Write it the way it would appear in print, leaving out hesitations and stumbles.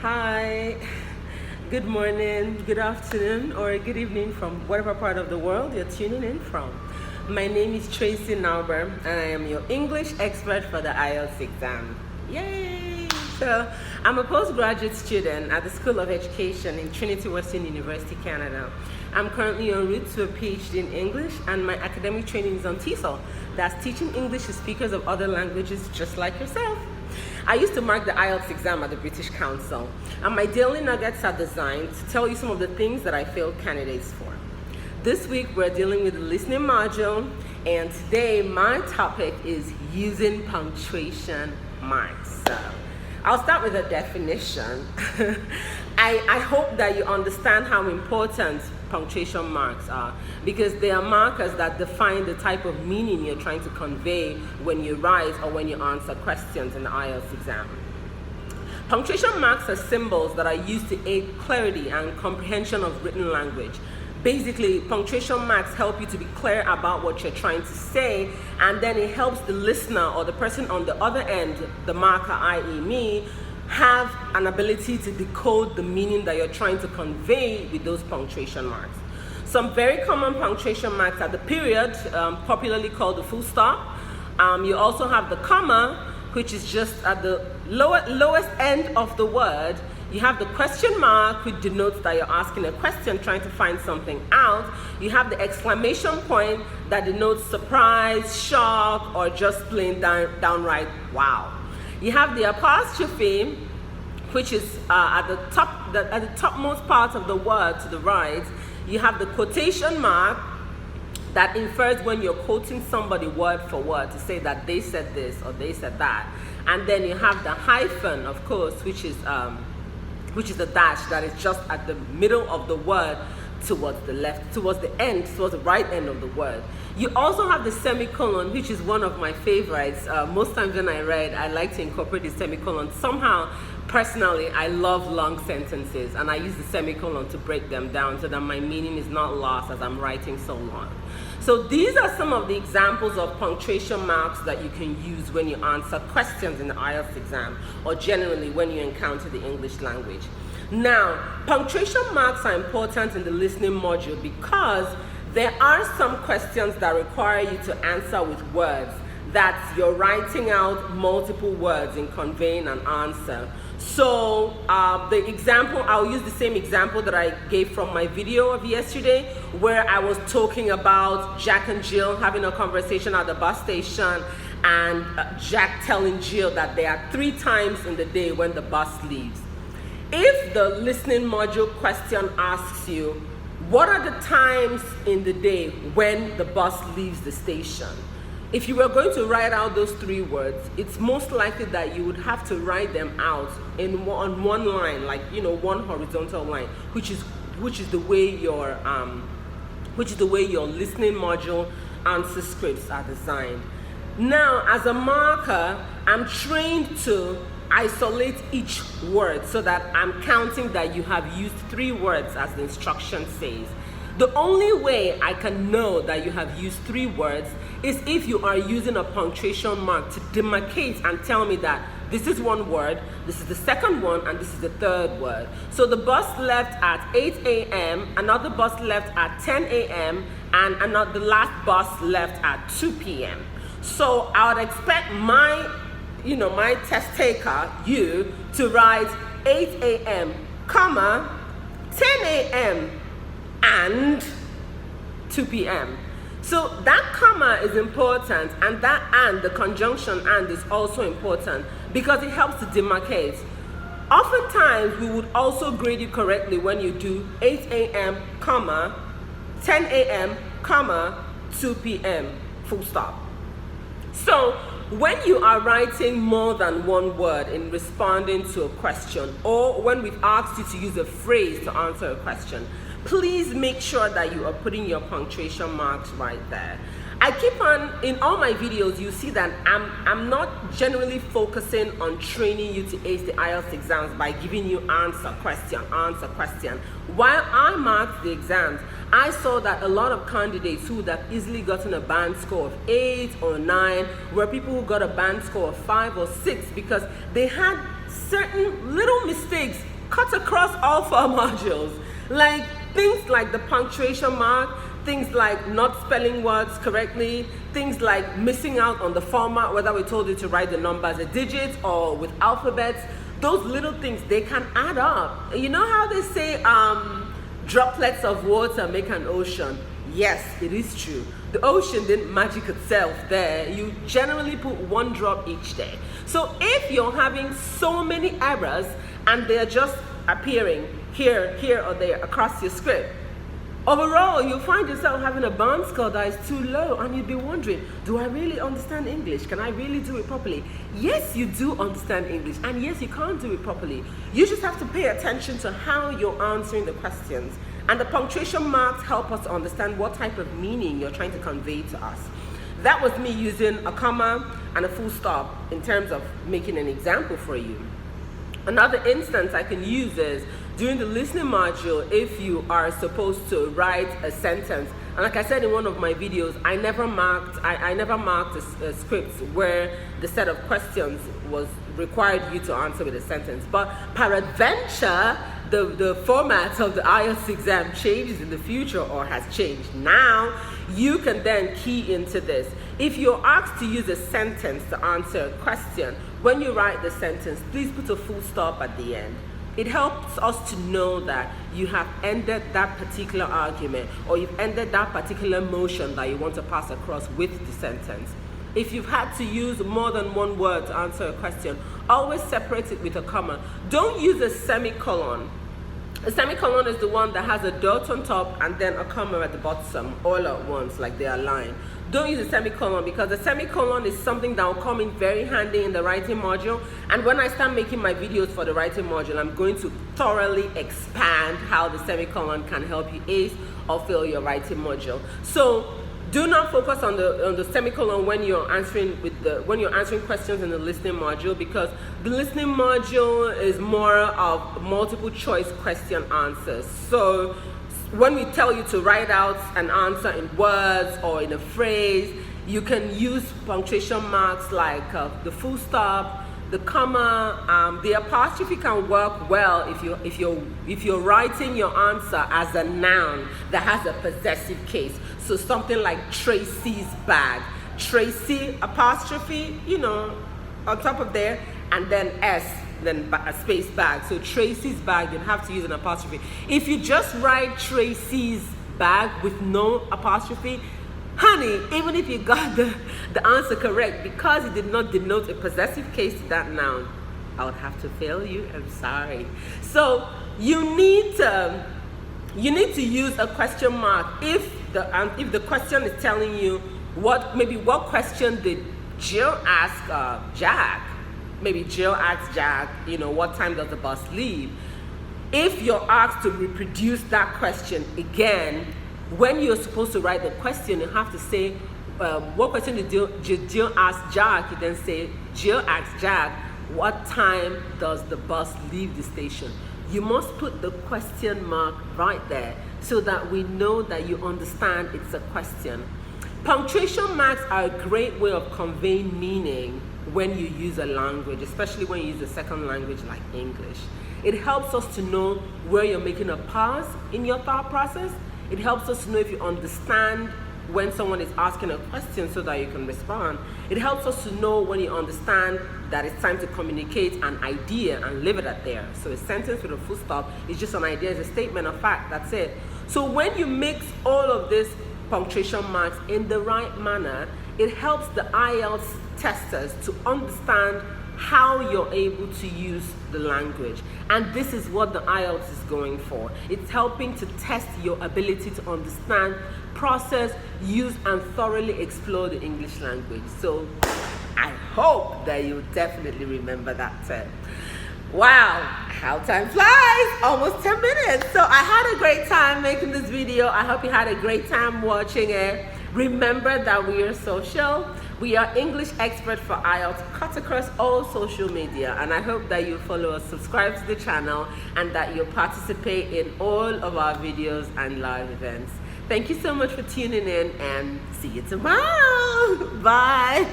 Hi, good morning, good afternoon, or good evening from whatever part of the world you're tuning in from. My name is Tracy Nauber, and I am your English expert for the IELTS exam. Yay! So, I'm a postgraduate student at the School of Education in Trinity Western University, Canada. I'm currently en route to a PhD in English, and my academic training is on TESOL. That's teaching English to speakers of other languages just like yourself. I used to mark the IELTS exam at the British Council, and my daily nuggets are designed to tell you some of the things that I failed candidates for. This week we're dealing with the listening module, and today my topic is using punctuation marks. So I'll start with a definition. I hope that you understand how important punctuation marks are, because they are markers that define the type of meaning you're trying to convey when you write or when you answer questions in the IELTS exam. Punctuation marks are symbols that are used to aid clarity and comprehension of written language. Basically, punctuation marks help you to be clear about what you're trying to say, and then it helps the listener or the person on the other end, the marker, i.e. me, have an ability to decode the meaning that you're trying to convey with those punctuation marks. Some very common punctuation marks are the period, popularly called the full stop. You also have the comma, which is just at the lowest end of the word. You have the question mark, which denotes that you're asking a question, trying to find something out. You have the exclamation point that denotes surprise, shock, or just plain downright wow. You have the apostrophe, which is at the topmost part of the word to the right. You have the quotation mark that infers when you're quoting somebody word for word to say that they said this or they said that. And then you have the hyphen, of course, which is a dash that is just at the middle of the word towards the left, towards the end, towards the right end of the word. You also have the semicolon, which is one of my favorites. Most times when I write, I like to incorporate the semicolon. Somehow, personally, I love long sentences, and I use the semicolon to break them down so that my meaning is not lost as I'm writing so long. So these are some of the examples of punctuation marks that you can use when you answer questions in the IELTS exam, or generally when you encounter the English language. Now, punctuation marks are important in the listening module because there are some questions that require you to answer with words, that you're writing out multiple words in conveying an answer. So the example, I'll use the same example that I gave from my video of yesterday, where I was talking about Jack and Jill having a conversation at the bus station, and Jack telling Jill that there are 3 times in the day when the bus leaves. If the listening module question asks you, what are the times in the day when the bus leaves the station? If you were going to write out those 3 words, it's most likely that you would have to write them out on one line, like one horizontal line, which is the way your listening module answer scripts are designed. Now, as a marker, I'm trained to isolate each word so that I'm counting that you have used 3 words as the instruction says. The only way I can know that you have used 3 words is if you are using a punctuation mark to demarcate and tell me that this is 1 word, this is the 2nd one, and this is the 3rd word. So the bus left at 8 a.m., another bus left at 10 a.m., and the last bus left at 2 p.m. So I would expect my test taker, you, to write 8 a.m., comma, 10 a.m., and 2 p.m. So that comma is important, and that and, the conjunction and, is also important because it helps to demarcate. Oftentimes, we would also grade you correctly when you do 8 a.m., comma, 10 a.m., comma, 2 p.m., full stop. So when you are writing more than 1 word in responding to a question, or when we've asked you to use a phrase to answer a question, please make sure that you are putting your punctuation marks right there. I keep on, in all my videos, you see that I'm not generally focusing on training you to ace the IELTS exams by giving you answer, question. While I marked the exams, I saw that a lot of candidates who would have easily gotten a band score of 8 or 9 were people who got a band score of 5 or 6 because they had certain little mistakes cuts across all 4 modules. Like things like the punctuation mark, things like not spelling words correctly, things like missing out on the format, whether we told you to write the numbers as digits or with alphabets. Those little things, they can add up. You know how they say droplets of water make an ocean? Yes, it is true. The ocean didn't magic itself there. You generally put 1 drop each day. So if you're having so many errors and they're just appearing here, here or there across your script, overall, you'll find yourself having a band score that is too low, and you'd be wondering, do I really understand English? Can I really do it properly? Yes, you do understand English, and yes, you can't do it properly. You just have to pay attention to how you're answering the questions. And the punctuation marks help us to understand what type of meaning you're trying to convey to us. That was me using a comma and a full stop in terms of making an example for you. Another instance I can use is during the listening module, if you are supposed to write a sentence. And like I said in one of my videos, I never marked a script where the set of questions was required you to answer with a sentence. But peradventure, the format of the IELTS exam changes in the future or has changed. Now, you can then key into this. If you're asked to use a sentence to answer a question, when you write the sentence, please put a full stop at the end. It helps us to know that you have ended that particular argument or you've ended that particular motion that you want to pass across with the sentence. If you've had to use more than 1 word to answer a question, always separate it with a comma. Don't use a semicolon. A semicolon is the one that has a dot on top and then a comma at the bottom all at once, like they are aligned. Don't use a semicolon, because the semicolon is something that will come in very handy in the writing module. And when I start making my videos for the writing module, I'm going to thoroughly expand how the semicolon can help you ace or fail your writing module. So do not focus on the semicolon when you're answering questions in the listening module, because the listening module is more of multiple choice question answers. So when we tell you to write out an answer in words or in a phrase, you can use punctuation marks like the full stop, the comma, the apostrophe can work well if you're writing your answer as a noun that has a possessive case. So something like Tracy's bag. Tracy apostrophe, on top of there, and then S, then a space bag. So Tracy's bag, you'd have to use an apostrophe. If you just write Tracy's bag with no apostrophe, honey, even if you got the answer correct, because it did not denote a possessive case to that noun, I would have to fail you. I'm sorry. So you need to use a question mark if the question is telling you what question did Jill ask Jack. Maybe Jill asked Jack, what time does the bus leave? If you're asked to reproduce that question again, when you're supposed to write the question, you have to say, what question did Jill ask Jack? You then say, Jill asked Jack, what time does the bus leave the station? You must put the question mark right there so that we know that you understand it's a question. Punctuation marks are a great way of conveying meaning when you use a language, especially when you use a second language like English. It helps us to know where you're making a pause in your thought process. It helps us to know if you understand when someone is asking a question so that you can respond. It helps us to know when you understand that it's time to communicate an idea and leave it at there. So a sentence with a full stop is just an idea, it's a statement of fact, that's it. So when you mix all of these punctuation marks in the right manner, it helps the IELTS testers to understand how you're able to use the language. And this is what the IELTS is going for. It's helping to test your ability to understand, process, use, and thoroughly explore the English language. So I hope that you definitely remember that term. Wow, how time flies, almost 10 minutes. So I had a great time making this video. I hope you had a great time watching it. Remember that we are social. We are English expert for IELTS, cut across all social media, and I hope that you follow us, subscribe to the channel, and that you participate in all of our videos and live events. Thank you so much for tuning in, and see you tomorrow. Bye.